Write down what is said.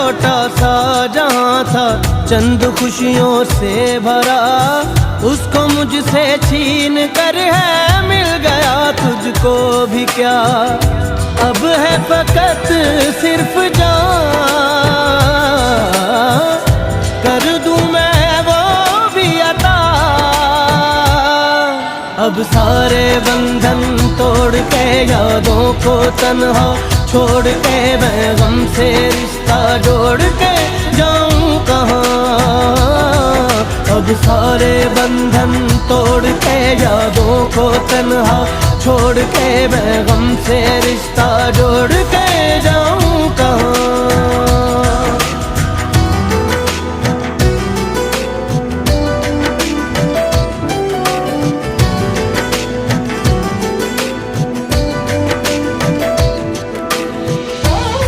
छोटा सा जहां था चंद खुशियों से भरा, उसको मुझसे छीन कर है मिल गया तुझको भी क्या। अब है फकत सिर्फ जान, कर दूं मैं वो भी अता। अब सारे बंधन तोड़ के यादों को तन्हा छोड़ के मैं गम से रिश्ता जोड़ के जाऊं कहाँ। अब सारे बंधन तोड़ के यादों को तन्हा छोड़ के मैं गम से रिश्ता जोड़ के जाऊं